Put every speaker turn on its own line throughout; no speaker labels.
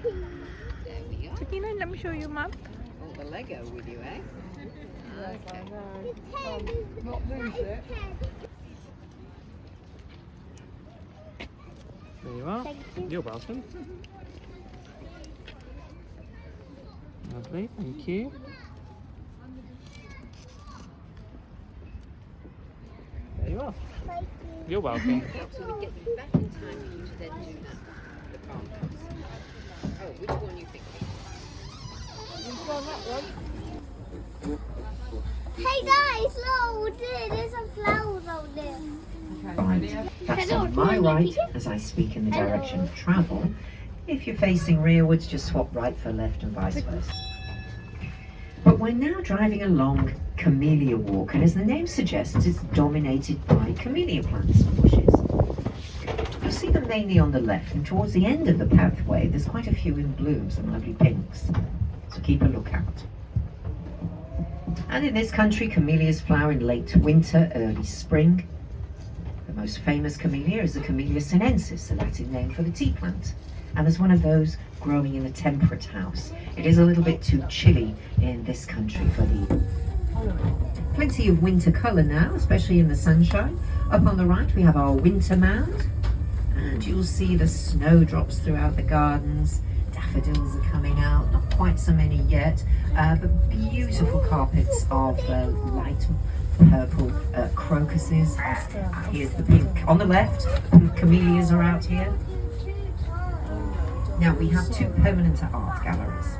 There we are.
Sakina, let me show you map.
All the Lego with you, eh? Okay.
Not lose it.
There you are.
Thank you.
You're welcome. Lovely, thank you. There you are. You're welcome.
So we get you back in time for you to then do that. The palm cups. Oh, which one you thinking?
Hey guys, look, there's some flowers out there.
Right, that's on my right as I speak in the direction of travel. If you're facing rearwards, just swap right for left and vice versa. But we're now driving along Camellia Walk, and as the name suggests, it's dominated by camellia plants and bushes. You'll see them mainly on the left, and towards the end of the pathway, there's quite a few in bloom, some lovely pinks. So keep a lookout. And in this country, camellias flower in late winter, early spring. The most famous camellia is the Camellia sinensis, the Latin name for the tea plant. And there's one of those growing in a temperate house. It is a little bit too chilly in this country for the... Plenty of winter colour now, especially in the sunshine. Up on the right we have our winter mound, and you'll see the snowdrops throughout the gardens. Daffodils are coming out, not quite so many yet, but beautiful carpets of light purple crocuses. Here's the pink on the left. Camellias are out here. Now we have two permanent art galleries.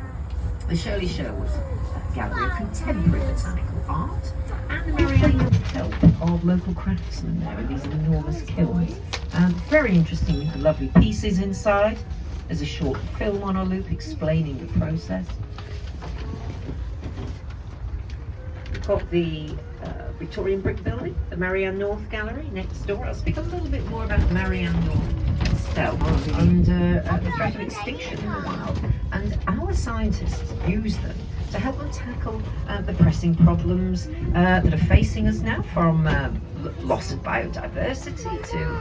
The Shirley Sherwood Gallery of Contemporary Botanical Art, and the Marianne help of local craftsmen there in these enormous kilns. Very interesting, lovely pieces inside. There's a short film on a loop explaining the process. We've got the Victorian Brick Building, the Marianne North Gallery next door. I'll speak a little bit more about Marianne North itself under the threat of extinction in the wild. And our scientists use them to help them tackle the pressing problems that are facing us now, from loss of biodiversity to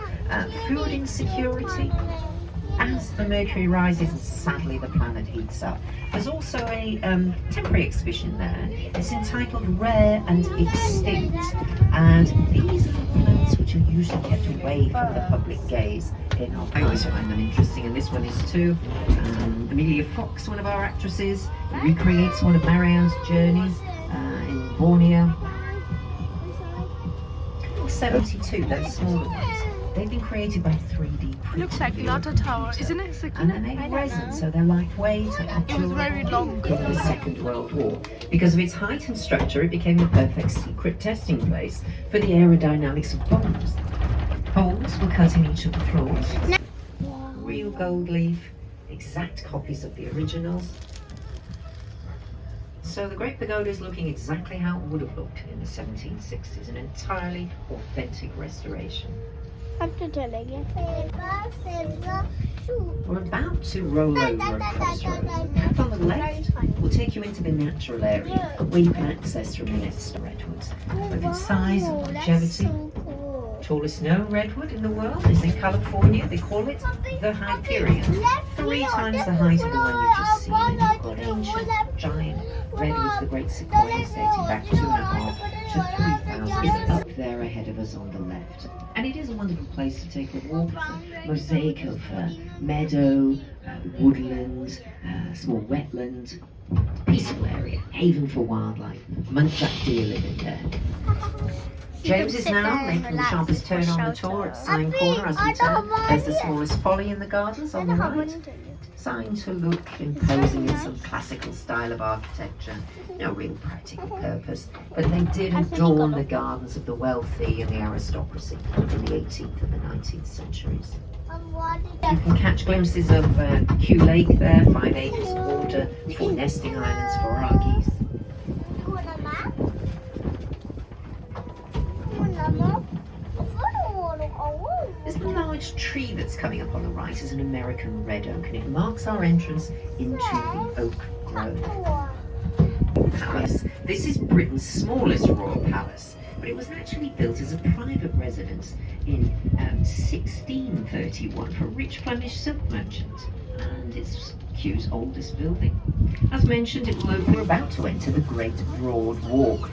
food insecurity. As the mercury rises and sadly the planet heats up, there's also a temporary exhibition there. It's entitled Rare and Extinct, and these are plants which are usually kept away from the public gaze in our I always find them interesting, and this one is too. Amelia Fox, one of our actresses, recreates one of Marianne's journeys in Borneo. 72, those smaller ones. They've been created by 3D printing.
Looks like Lotta Tower, isn't it?
And they're made of resin, so they're lightweight and
It was very long.
in the Second World War. Because of its height and structure, it became the perfect secret testing place for the aerodynamics of bombs. Holes were cut in each of the floors. Real gold leaf, exact copies of the originals. So the Great Pagoda is looking exactly how it would have looked in the 1760s, an entirely authentic restoration.
After telling it.
We're about to roll over a crossroads. Up on the left, we'll take you into the natural area where you can access the remains of redwoods. Both in size and longevity. Tallest known redwood in the world is in California. They call it the Hyperion. 3 times the height of the one you just seen. And you've got ancient, giant redwoods, the great sequoias dating back 2.5 to 3,000 is up there ahead of us on the left. And it is a wonderful place to take a walk. It's a mosaic of meadow, woodland, small wetland, peaceful area, haven for wildlife. Muntjac deer live in there. James is now making the sharpest turn on the tour at Sign Corner as we turn. There's the smallest folly in the gardens on the right. Signed to look imposing in some classical style of architecture. No real practical purpose, but they did adorn the gardens of the wealthy and the aristocracy in the 18th and the 19th centuries. You can catch glimpses of Kew Lake there, 5 acres of water, 4 nesting islands for our geese. This large tree that's coming up on the right is an American red oak, and it marks our entrance into the oak grove. Palace. This is Britain's smallest royal palace, but but it was actually built as a private residence in 1631 for a rich Flemish silk merchant, and it's Kew's oldest building. As mentioned, we're about to enter the Great Broad Walk.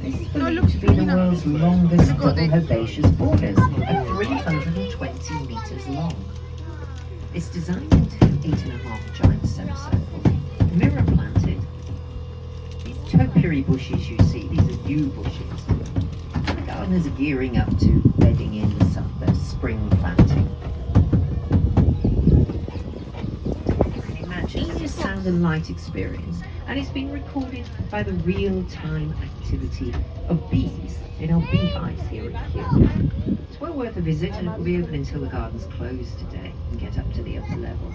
This is believed to be the world's longest double herbaceous borders, at 320 metres long. It's designed into 8.5 giant semicircles, mirror planted. These topiary bushes you see, these are yew bushes. The gardeners are gearing up to bedding in the spring planting. Imagine it's a sound and light experience, and it's been recorded by the real-time activity of bees in our beehives here at Kew. It's well worth a visit, and it will be open until the gardens close today and get up to the upper level.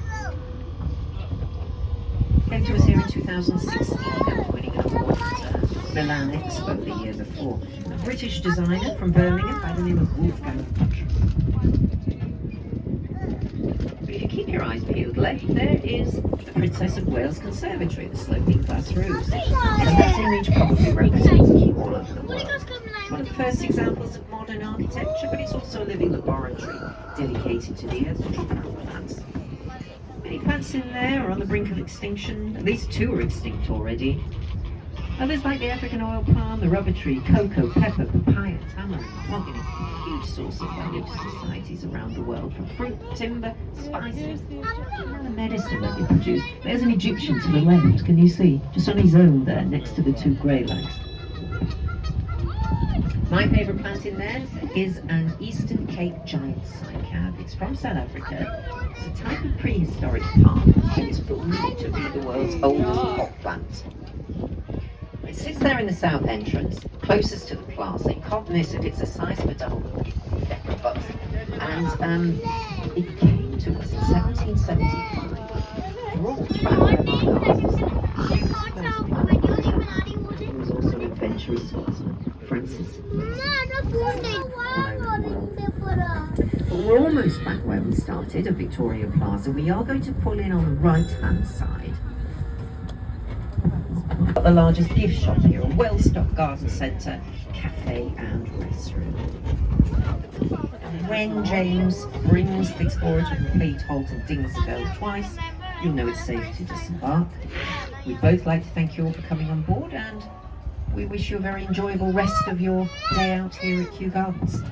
Came to us here in 2016 after winning an award at Milan Expo the year before. A British designer from Birmingham by the name of Wolfgang Buttress. But if you keep your eyes peeled left, there is the Princess of Wales Conservatory, the sloping glass roofs. And that image probably represents Kew all over the world. It's one of the first examples of modern architecture, but it's also a living laboratory dedicated to the Earth's tropical plants. Many plants in there are on the brink of extinction. At least 2 are extinct already. Others, like the African oil palm, the rubber tree, cocoa, pepper, papaya, tamarind, mahogany, a huge source of value to societies around the world for fruit, timber, spices, and the medicine that they produce. There's an Egyptian to the left, can you see? Just on his own there, next to the 2 grey legs. My favourite plant in there is an Eastern Cape giant cycad. It's from South Africa. It's a type of prehistoric palm, and it's believed to be the world's oldest pot plant. It sits there in the south entrance, closest to the plaza. You can't miss it. It's the size of a double-decker bus. And it came to us in 1775, brought back by our gardens. He was also an adventurous swordsman, Francis. But we're almost back where we started, at Victoria Plaza. We are going to pull in on the right-hand side. Got the largest gift shop here, a well-stocked garden centre, cafe and restaurant. And when James brings the explorer to a complete halt in Dingsville twice, you'll know it's safe to disembark. We'd both like to thank you all for coming on board, and we wish you a very enjoyable rest of your day out here at Kew Gardens.